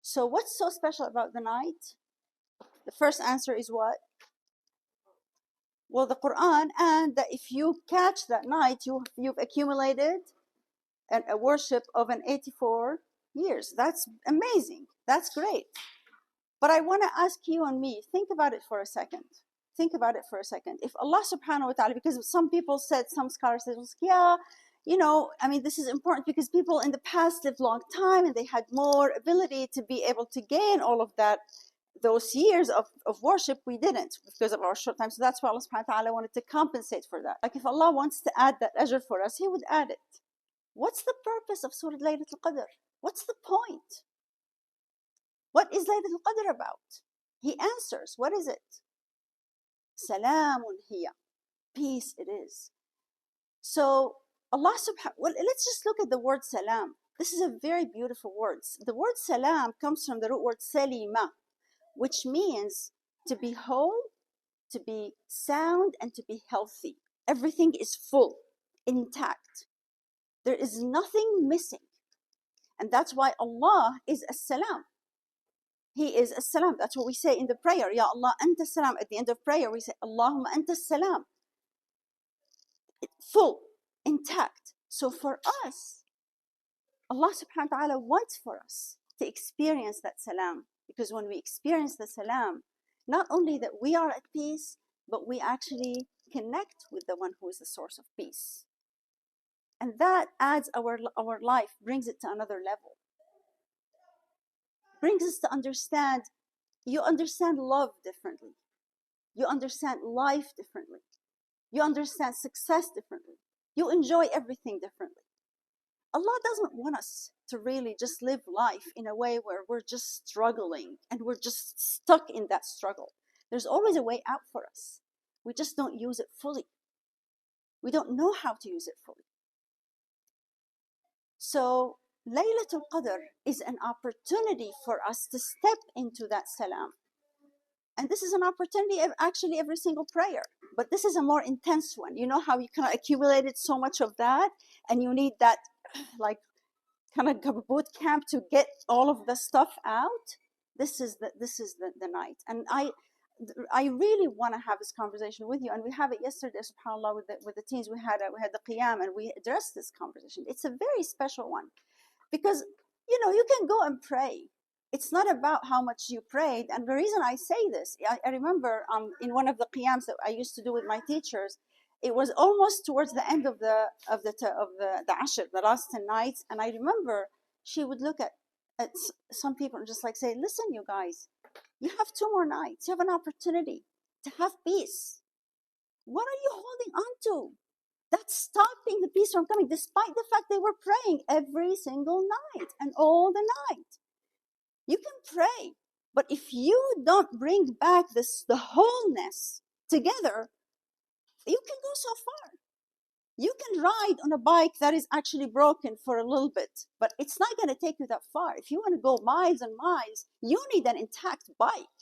So what's so special about the night? The first answer is what? Well, the Quran, and that if you catch that night, you've accumulated a worship of an 84 years. That's amazing. That's great. But I want to ask you and me, think about it for a second. Think about it for a second. If Allah subhanahu wa ta'ala, because some people said, some scholars said, yeah, you know, I mean, this is important because people in the past lived long time and they had more ability to be able to gain all of that, those years of worship. We didn't because of our short time. So that's why Allah subhanahu wa ta'ala wanted to compensate for that. Like if Allah wants to add that ajr for us, He would add it. What's the purpose of Surah Laylat Al-Qadr? What's the point? What is Laylat Al-Qadr about? He answers, what is it? Salamun hiya. Peace it is. So Allah subhanahu, well, let's just look at the word salam. This is a very beautiful word. The word salam comes from the root word salima, which means to be whole, to be sound, and to be healthy. Everything is full, intact. There is nothing missing. And that's why Allah is as-salam. He is as-salam. That's what we say in the prayer. Ya Allah, anta salam. At the end of prayer, we say, Allahumma anta salam. Full, intact. So for us, Allah subhanahu wa ta'ala wants for us to experience that salam. Because when we experience the salam, not only that we are at peace, but we actually connect with the one who is the source of peace. And that adds our life, brings it to another level. Brings us to understand, you understand love differently. You understand life differently. You understand success differently. You enjoy everything differently. Allah doesn't want us to really just live life in a way where we're just struggling and we're just stuck in that struggle. There's always a way out for us. We just don't use it fully. We don't know how to use it fully. So Laylat Al-Qadr is an opportunity for us to step into that salam. And this is an opportunity of actually every single prayer. But this is a more intense one. You know how you kind of accumulated so much of that and you need that like kind of boot camp to get all of the stuff out? This is the night. And I really want to have this conversation with you, and we have it yesterday, subhanAllah, with the teens. We had the qiyam and we addressed this conversation. It's a very special one because, you know, you can go and pray. It's not about how much you prayed. And the reason I say this, I remember in one of the qiyams that I used to do with my teachers, it was almost towards the end of the ashr, the last 10 nights, and I remember she would look at some people and just like say, listen, you guys, you have 2 more nights. You have an opportunity to have peace. What are you holding on to? That's stopping the peace from coming, despite the fact they were praying every single night and all the night. You can pray, but if you don't bring back the wholeness together, you can go so far. You can ride on a bike that is actually broken for a little bit, but it's not going to take you that far. If you want to go miles and miles, you need an intact bike.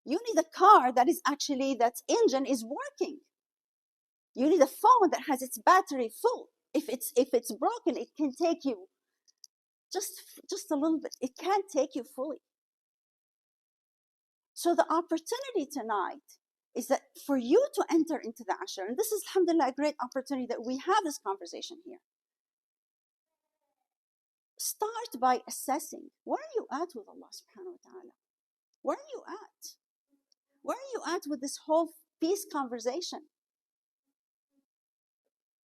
You need a car that is actually, that engine is working. You need a phone that has its battery full. If it's broken, it can take you just a little bit. It can't take you fully. So the opportunity tonight is that for you to enter into the Ashr, and this is, alhamdulillah, a great opportunity that we have this conversation here. Start by assessing, where are you at with Allah subhanahu wa ta'ala? Where are you at? Where are you at with this whole peace conversation?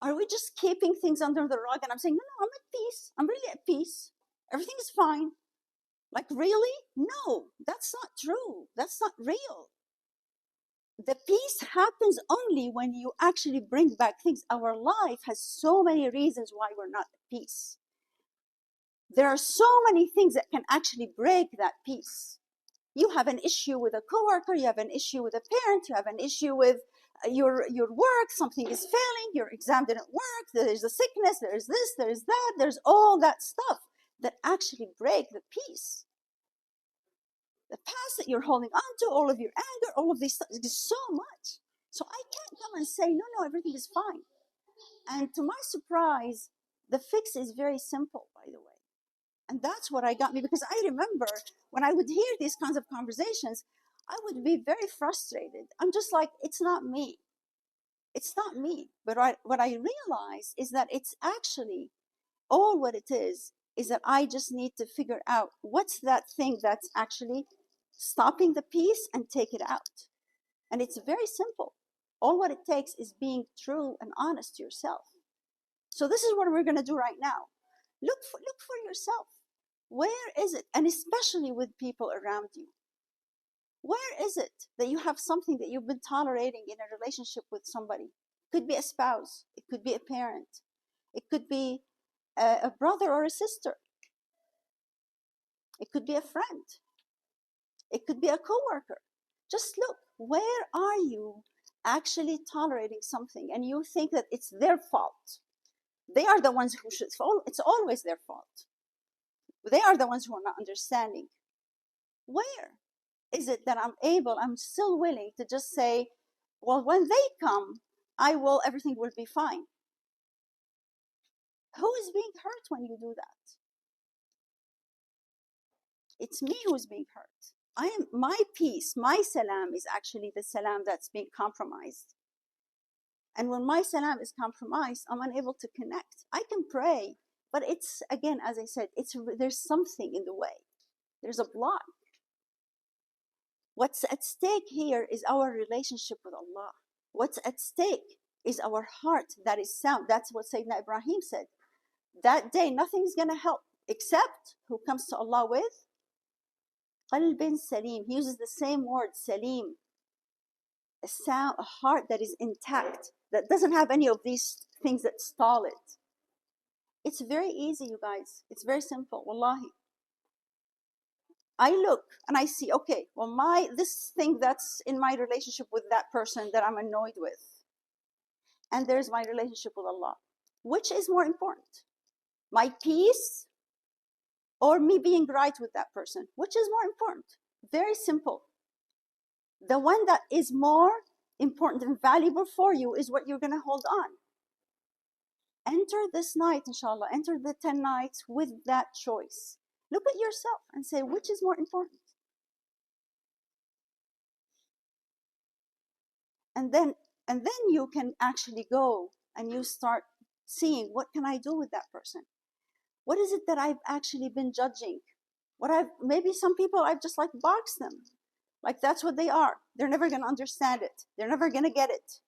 Are we just keeping things under the rug? And I'm saying, no, I'm at peace. I'm really at peace. Everything is fine. Like, really? No, that's not true. That's not real. The peace happens only when you actually bring back things. Our life has so many reasons why we're not at peace. There are so many things that can actually break that peace. You have an issue with a coworker, you have an issue with a parent, you have an issue with your work, something is failing, your exam didn't work, there's a sickness, there's this, there's that, there's all that stuff that actually break the peace. The past that you're holding on to, all of your anger, all of these stuff, is so much. So I can't come and say, no, everything is fine. And to my surprise, the fix is very simple, by the way. And that's what I got me, because I remember when I would hear these kinds of conversations, I would be very frustrated. I'm just like, it's not me. It's not me. But what I realize is that it's actually all what it is that I just need to figure out what's that thing that's actually stopping the peace and take it out. And it's very simple. All what it takes is being true and honest to yourself. So this is what we're going to do right now. Look for yourself. Where is it? And especially with people around you. Where is it that you have something that you've been tolerating in a relationship with somebody? It could be a spouse. It could be a parent. It could be a brother or a sister. It could be a friend. It could be a coworker. Just look, where are you actually tolerating something and you think that it's their fault? They are the ones who should fall. It's always their fault. They are the ones who are not understanding. Where is it that I'm still willing to just say, well, when they come, everything will be fine? Who is being hurt when you do that? It's me who's being hurt. My peace, my salam is actually the salam that's being compromised. And when my salam is compromised, I'm unable to connect. I can pray, but it's, again, as I said, there's something in the way. There's a block. What's at stake here is our relationship with Allah. What's at stake is our heart that is sound. That's what Sayyidina Ibrahim said. That day, nothing is going to help except who comes to Allah with qalbin salim. He uses the same word, salim. A heart that is intact, that doesn't have any of these things that stall it. It's very easy, you guys. It's very simple, wallahi. I look and I see, okay, well, this thing that's in my relationship with that person that I'm annoyed with, and there's my relationship with Allah. Which is more important? My peace or me being right with that person? Which is more important? Very simple. The one that is more important and valuable for you is what you're going to hold on. Enter this night, inshallah, enter the 10 nights with that choice. Look at yourself and say, which is more important? And then you can actually go and you start seeing, what can I do with that person? What is it that I've actually been judging? Maybe some people I've just like boxed them. Like that's what they are. They're never going to understand it. They're never going to get it.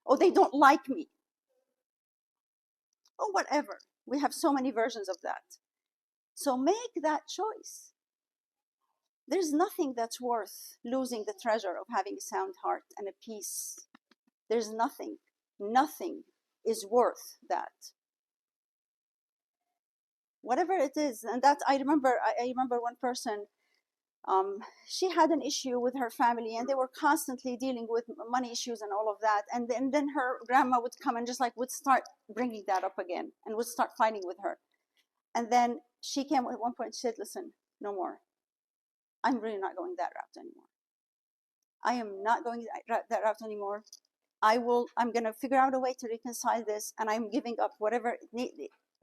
Oh, they don't like me. Or whatever. We have so many versions of that. So make that choice. There's nothing that's worth losing the treasure of having a sound heart and a peace. There's nothing is worth that. Whatever it is, and that I remember one person, she had an issue with her family and they were constantly dealing with money issues and all of that. And then her grandma would come and just like would start bringing that up again and would start fighting with her. And then she came at one point and said, listen, no more. I'm really not going that route anymore. I am not going that route anymore. I'm going to figure out a way to reconcile this, and I'm giving up whatever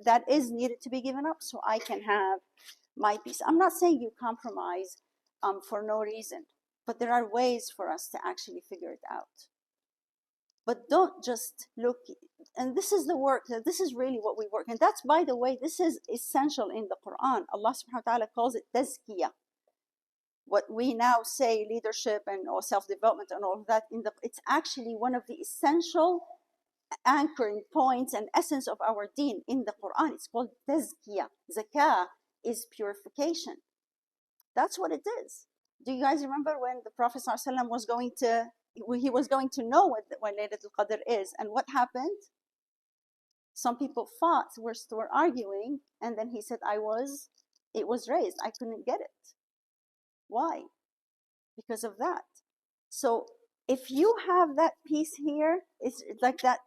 that is needed to be given up so I can have my peace. I'm not saying you compromise for no reason, but there are ways for us to actually figure it out. But don't just look, and this is the work, this is really what we work. And that's, by the way, this is essential in the Quran. Allah subhanahu wa ta'ala calls it tazkiyah. What we now say leadership and or self-development and all of that, it's actually one of the essential anchoring points and essence of our deen in the Quran. It's called tazkiyah. Zakah is purification. That's what it is. Do you guys remember when the Prophet ﷺ was going to know what Laylat Al-Qadr is, and what happened? Some people fought, were arguing, and then he said, it was raised. I couldn't get it. Why? Because of that. So if you have that piece here, it's like that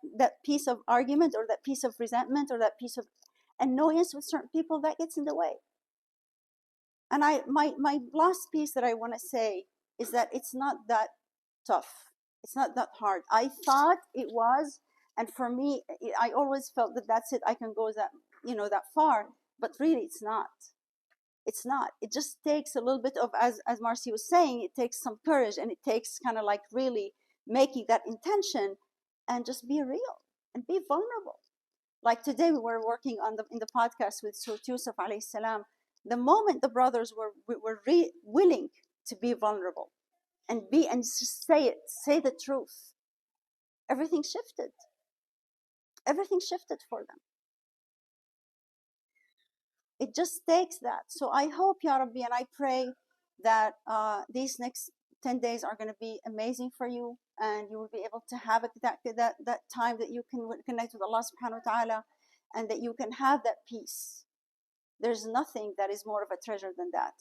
piece of argument or that piece of resentment or that piece of annoyance with certain people, that gets in the way. And my last piece that I want to say is that it's not that tough. It's not that hard. I thought it was, and for me, I always felt that that's it. I can go that far, but really it's not. It's not. It just takes a little bit of, as Marcy was saying, it takes some courage, and it takes kind of like really making that intention and just be real and be vulnerable. Like today we were working on in the podcast with Surah Yusuf alayhi salam. The moment the brothers were willing to be vulnerable and just say it, say the truth, everything shifted. Everything shifted for them. It just takes that. So I hope, Ya Rabbi, and I pray that these next 10 days are going to be amazing for you, and you will be able to have that time that you can connect with Allah subhanahu wa ta'ala, and that you can have that peace. There's nothing that is more of a treasure than that.